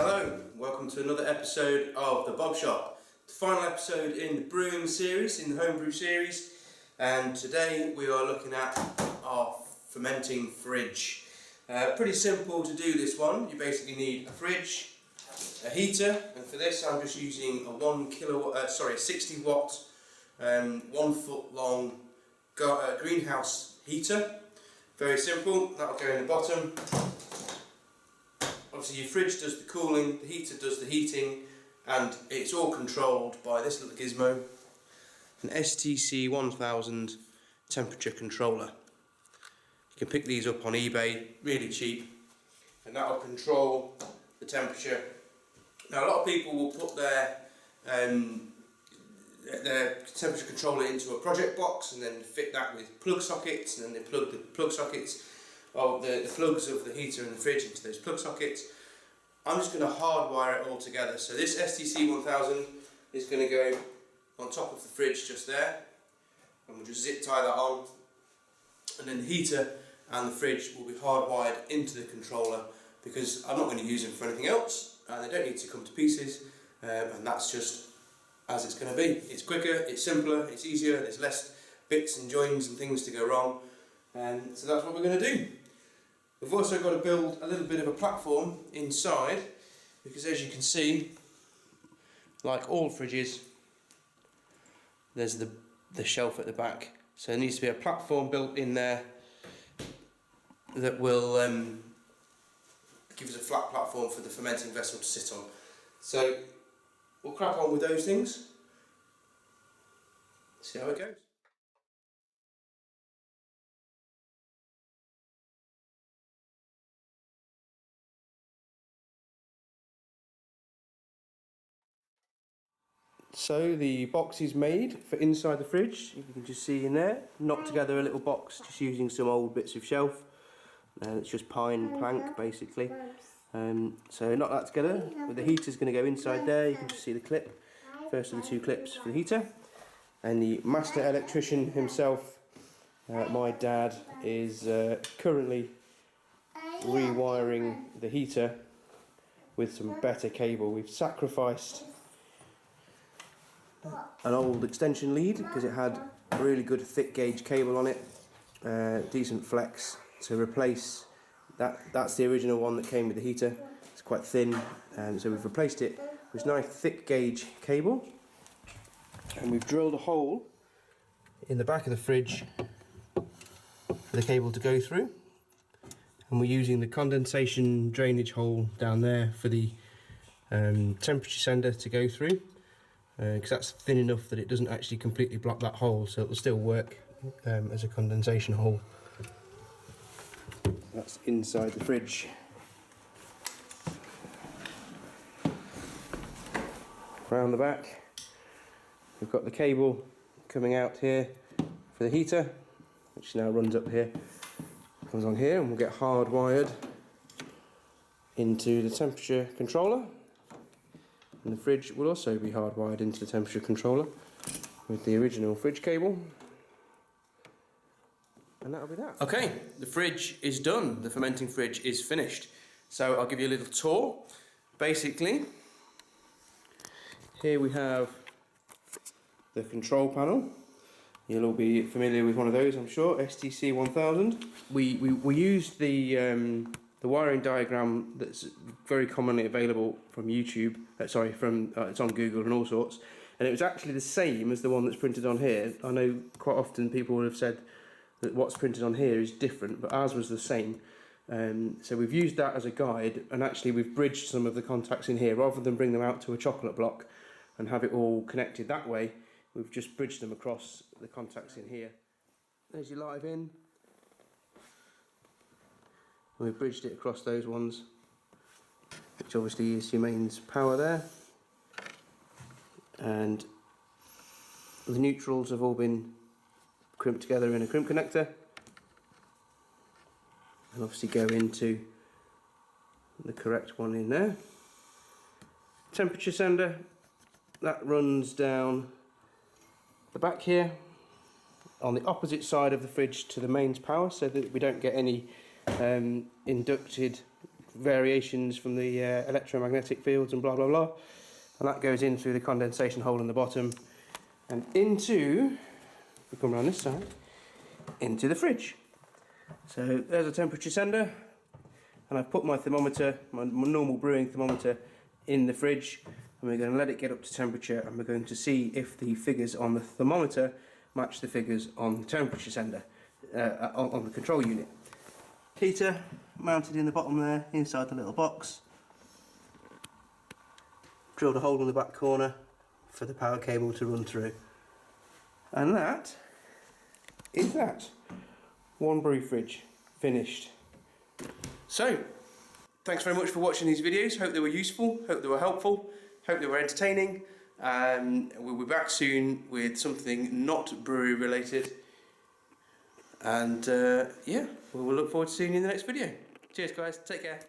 Hello, welcome to another episode of the Bobshop, the final episode in the brewing series, in the homebrew series, and today we are looking at our fermenting fridge. Pretty simple to do this one. You basically need a fridge, a heater, and for this I'm just using a 60 watt, 1 foot long greenhouse heater. Very simple, that'll go in the bottom. Obviously your fridge does the cooling, the heater does the heating, and it's all controlled by this little gizmo, an STC 1000 temperature controller. You can pick these up on eBay, really cheap, and that will control the temperature. Now a lot of people will put their temperature controller into a project box and then fit that with plug sockets, and then they plug the plug sockets of the plugs of the heater and the fridge into those plug sockets. I'm just going to hardwire it all together. So this STC 1000 is going to go on top of the fridge just there, and we'll just zip tie that on, and then the heater and the fridge will be hardwired into the controller because I'm not going to use them for anything else, and they don't need to come to pieces, and that's just as it's going to be. It's quicker, it's simpler, it's easier, there's less bits and joins and things to go wrong, and so that's what we're going to do. We've also got to build a little bit of a platform inside because, as you can see, like all fridges, there's the shelf at the back, so there needs to be a platform built in there that will give us a flat platform for the fermenting vessel to sit on. So we'll crack on with those things, see how it goes. So the box is made for inside the fridge. You can just see in there, knocked together a little box just using some old bits of shelf. It's just pine plank basically. So knock that together. But the heater's going to go inside there. You can just see the clip, first of the two clips for the heater. And the master electrician himself, my dad, is currently rewiring the heater with some better cable. We've sacrificed an old extension lead because it had a really good thick gauge cable on it, decent flex. To replace that's the original one that came with the heater. It's quite thin, so we've replaced it with nice thick gauge cable, and we've drilled a hole in the back of the fridge for the cable to go through, and we're using the condensation drainage hole down there for the temperature sender to go through, because that's thin enough that it doesn't actually completely block that hole, so it will still work as a condensation hole. That's inside the fridge. Round the back, we've got the cable coming out here for the heater, which now runs up here, comes on here, and we'll get hardwired into the temperature controller. And the fridge will also be hardwired into the temperature controller with the original fridge cable. And that'll be that. Okay, the fridge is done. The fermenting fridge is finished. So I'll give you a little tour. Basically, here we have the control panel. You'll all be familiar with one of those, I'm sure, STC 1000. We used the wiring diagram that's very commonly available from YouTube. It's on Google and all sorts. And it was actually the same as the one that's printed on here. I know quite often people would have said that what's printed on here is different, but ours was the same. So we've used that as a guide, and actually we've bridged some of the contacts in here. Rather than bring them out to a chocolate block and have it all connected that way, we've just bridged them across the contacts in here. There's your live in. And we've bridged it across those ones, which obviously is your mains power there. And the neutrals have all been crimped together in a crimp connector, and obviously go into the correct one in there. Temperature sender, that runs down the back here on the opposite side of the fridge to the mains power, so that we don't get any inducted variations from the electromagnetic fields and blah blah blah, and that goes in through the condensation hole in the bottom and into, if we come around this side, into the fridge. So there's a temperature sender, and I've put my thermometer, my normal brewing thermometer, in the fridge, and we're going to let it get up to temperature, and we're going to see if the figures on the thermometer match the figures on the temperature sender, on the control unit. Heater mounted in the bottom there, inside the little box. Drilled a hole in the back corner for the power cable to run through. And that is that. One brew fridge finished. So, thanks very much for watching these videos. Hope they were useful, hope they were helpful, hope they were entertaining. We'll be back soon with something not brewery related. And yeah, we'll look forward to seeing you in the next video. Cheers guys, take care.